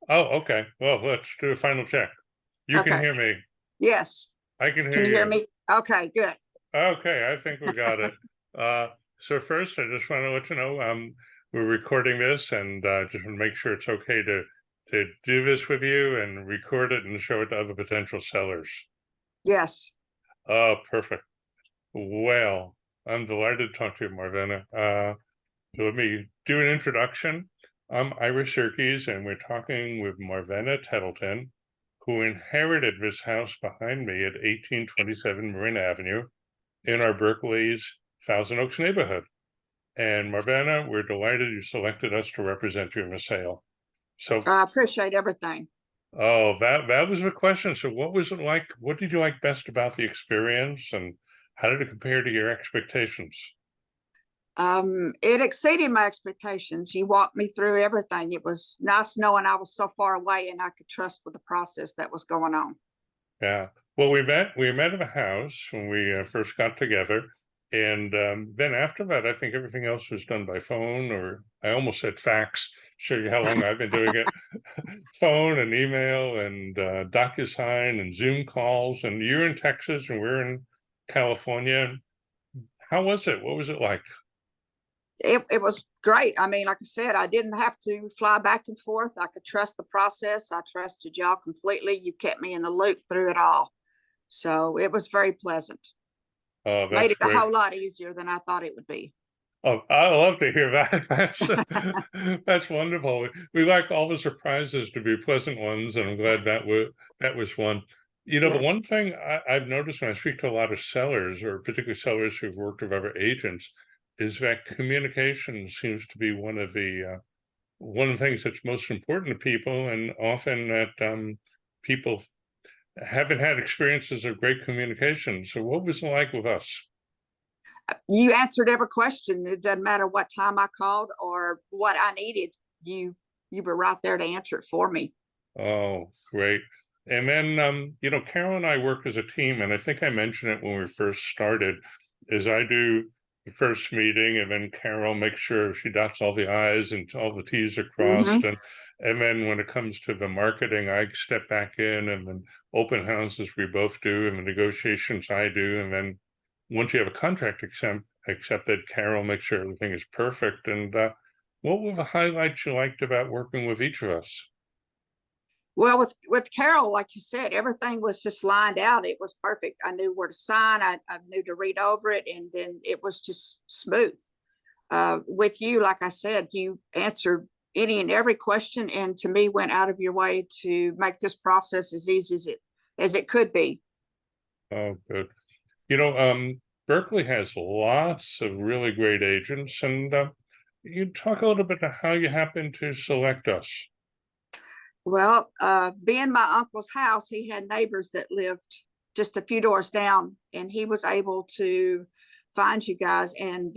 Oh, okay. Well, let's do a final check. You can Okay. hear me. Yes. I can Can hear you hear you. me? Okay, good. Okay, I think we got it. So first, I just want to let you know, we're recording this, and just want to make sure it's okay to do this with you and record it and show it to other potential sellers. Yes. Oh, perfect. Well, I'm delighted to talk to you, Marvenna. So let me do an introduction. I'm Ira Serkes, and we're talking with Marvenna Tettleton, who inherited this house behind me at 1827 Marin Avenue in our Berkeley's Thousand Oaks neighborhood. And Marvenna, we're delighted you selected us to represent you in the sale. So, I appreciate everything. oh, that was the question. So, what was it like? What did you like best about the experience, and how did it compare to your expectations? It exceeded my expectations. You walked me through everything. It was nice knowing I was so far away and I could trust with the process that was going on. Yeah. Well, we met at a house when we first got together, and then after that, I think everything else was done by phone, or I almost said fax. Show you how long I've been doing it. Phone and email and DocuSign and Zoom calls. And you're in Texas and we're in California. How was it? What was it like? It was great. I mean, like I said, I didn't have to fly back and forth. I could trust the process. I trusted y'all completely. You kept me in the loop through it all. So it was very pleasant. Oh, Made that's it a great. whole lot easier than I thought it would be. Oh, I love to hear that. That's wonderful. We like all the surprises to be pleasant ones, and I'm glad that was one. The Yes. one thing I've noticed when I speak to a lot of sellers, or particularly sellers who've worked with other agents, is that communication seems to be one of the things that's most important to people, and often that people haven't had experiences of great communication. So, what was it like with us? You answered every question. It doesn't matter what time I called or what I needed. You were right there to answer it for me. Oh, great. And then, Carol and I work as a team, and I think I mentioned it when we first started, is I do the first meeting, and then Carol makes sure she dots all the I's and all the T's are Mm-hmm. crossed. And then when it comes to the marketing, I step back in, and then open houses we both do, and the negotiations I do. And then once you have a contract accepted, Carol makes sure everything is perfect. And what were the highlights you liked about working with each of us? Well, with Carol, like you said, everything was just lined out. It was perfect. I knew where to sign. I knew to read over it, and then it was just smooth. With you, like I said, you answered any and every question, and to me, went out of your way to make this process as easy as it could be. Oh, good. You know, Berkeley has lots of really great agents, and you talk a little bit about how you happen to select us. Well, being my uncle's house, he had neighbors that lived just a few doors down, and he was able to find you guys. And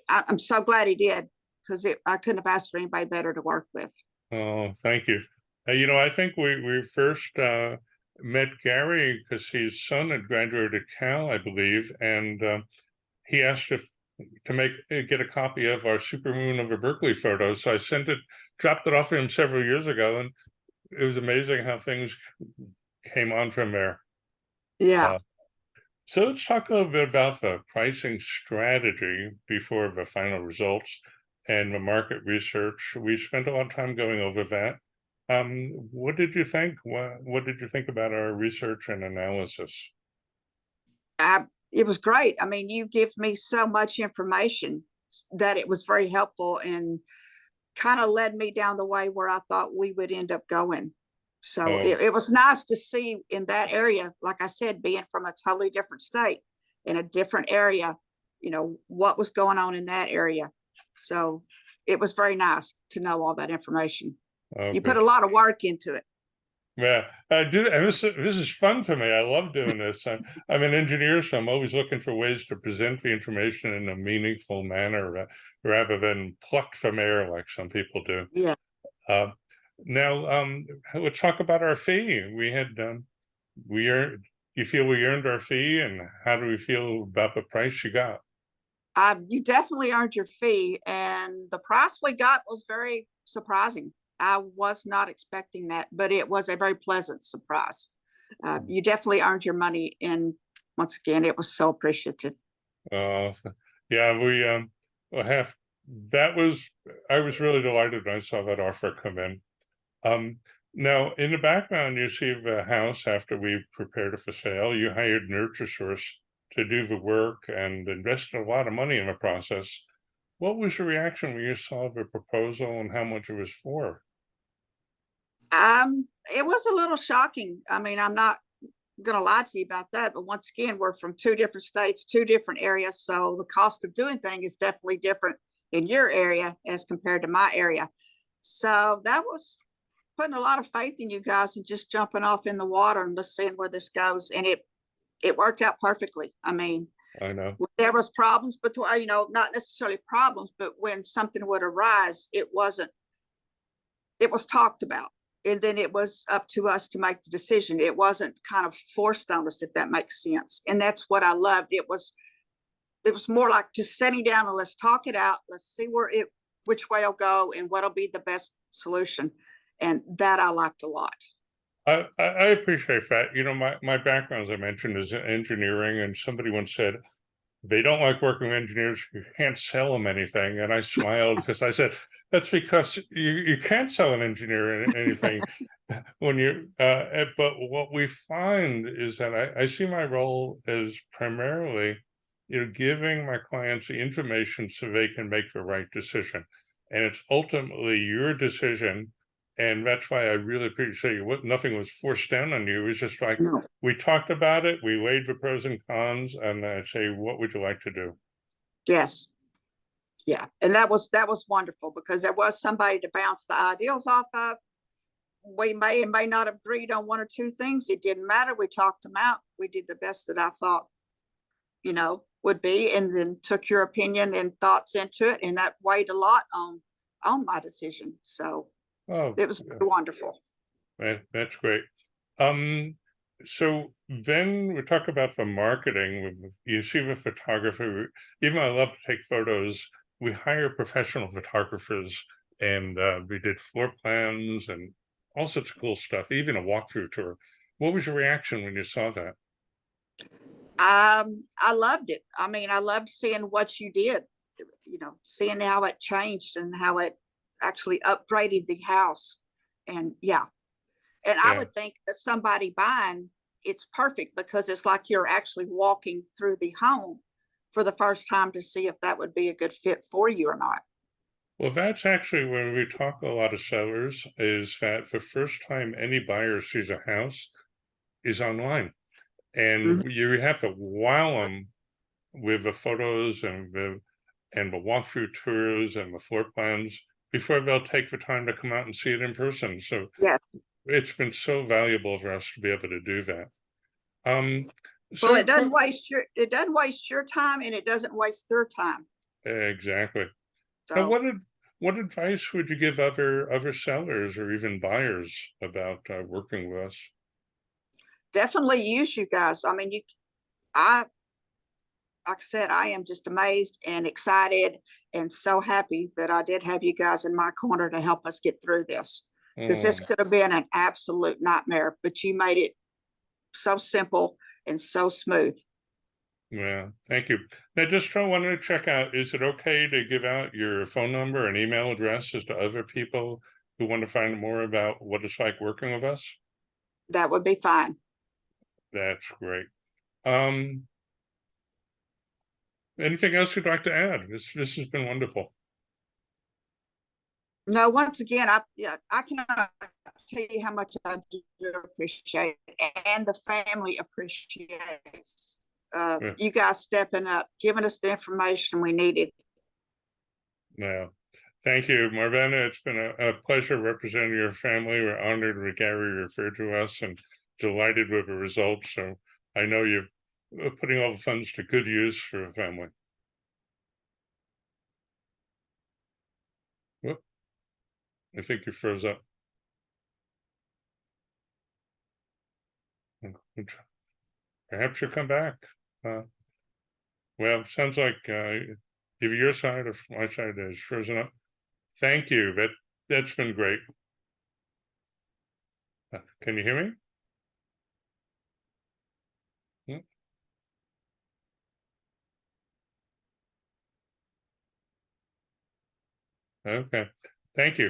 I'm so glad he did because I couldn't have asked for anybody better to work with. Oh, thank you. I think we first met Gary because his son had graduated Cal, I believe, and he asked if to make get a copy of our supermoon over Berkeley photos. So I dropped it off to him several years ago, and it was amazing how things came on from there. Yeah. Uh, So let's talk a little bit about the pricing strategy before the final results and the market research. We spent a lot of time going over that. What did you think? What did you think about our research and analysis? It was great. I mean, you give me so much information that it was very helpful and kind of led me down the way where I thought we would end up going. So Oh, it was nice to see in that area, like I said, being from a totally different state in a different area, what was going on in that area. So it was very nice to know all that information. oh, You put good. a lot of work into it. Yeah, I do. And this is fun for me. I love doing this. I'm an engineer, so I'm always looking for ways to present the information in a meaningful manner rather than plucked from air like some people do. Yeah. Uh, Now, let's talk about our fee. We earned. You feel we earned our fee, and how do we feel about the price you got? You definitely earned your fee, and the price we got was very surprising. I was not expecting that, but it was a very pleasant surprise. You definitely earned your money, and once again, it was so appreciative. Uh, yeah, we have that was I was really delighted when I saw that offer come in. Now in the background, you see the house after we prepared it for sale. You hired Nurture Source to do the work and invested a lot of money in the process. What was your reaction when you saw the proposal and how much it was for? It was a little shocking. I mean, I'm not gonna lie to you about that, but once again, we're from two different states, two different areas, so the cost of doing things is definitely different in your area as compared to my area. So that was putting a lot of faith in you guys and just jumping off in the water and just seeing where this goes. And it worked out perfectly. I mean, I know. there was problems between, not necessarily problems, but when something would arise, it was talked about. And then it was up to us to make the decision. It wasn't kind of forced on us, if that makes sense. And that's what I loved. It was more like just sitting down and let's talk it out. Let's see which way it'll go and what'll be the best solution. And that I liked a lot. I appreciate that. My background, as I mentioned, is in engineering, and somebody once said they don't like working with engineers. You can't sell them anything. And I smiled because I said, that's because you can't sell an engineer anything when but what we find is that I see my role as primarily, giving my clients the information so they can make the right decision. And it's ultimately your decision. And that's why I really appreciate you. Nothing was forced down on you. It was just like, No. we talked about it, we weighed the pros and cons, and I say, what would you like to do? Yes. Yeah. And that was wonderful because there was somebody to bounce the ideals off of. We may and may not have agreed on one or two things. It didn't matter. We talked them out. We did the best that I thought, would be, and then took your opinion and thoughts into it. And that weighed a lot on my decision. So it was wonderful. That's great. So then we talk about the marketing. You see the photographer, even though I love to take photos, we hire professional photographers, and we did floor plans and all sorts of cool stuff, even a walkthrough tour. What was your reaction when you saw that? I loved it. I mean, I loved seeing what you did, seeing how it changed and how it actually upgraded the house. And yeah. And I would think that somebody buying, it's perfect because it's like you're actually walking through the home for the first time to see if that would be a good fit for you or not. Well, that's actually when we talk to a lot of sellers, is that the first time any buyer sees a house is online. And you have to wow them with the photos and the walkthrough tours and the floor plans before they'll take the time to come out and see it in person. So Yes. it's been so valuable for us to be able to do that. Well, it doesn't waste your time, and it doesn't waste their time. Exactly. So Now, what advice would you give other sellers or even buyers about working with us? definitely use you guys. I mean, like I said, I am just amazed and excited and so happy that I did have you guys in my corner to help us get through this, because this could have been an absolute nightmare, but you made it so simple and so smooth. Yeah, thank you. Now, just wanted to check out, is it okay to give out your phone number and email addresses to other people who want to find more about what it's like working with us? That would be fine. That's great. Anything else you'd like to add? This has been wonderful. No, once again, I cannot tell you how much I do appreciate it, and the family appreciates you guys stepping up, giving us the information we needed. Yeah. Thank you, Marvenna. It's been a pleasure representing your family. We're honored that Gary referred to us and delighted with the results. So I know you're putting all the funds to good use for the family. Whoop. I think you froze up. Perhaps you'll come back. Well, sounds like either your side or my side is frozen up. Thank you. That's been great. Can you hear me? Hmm. Okay, thank you.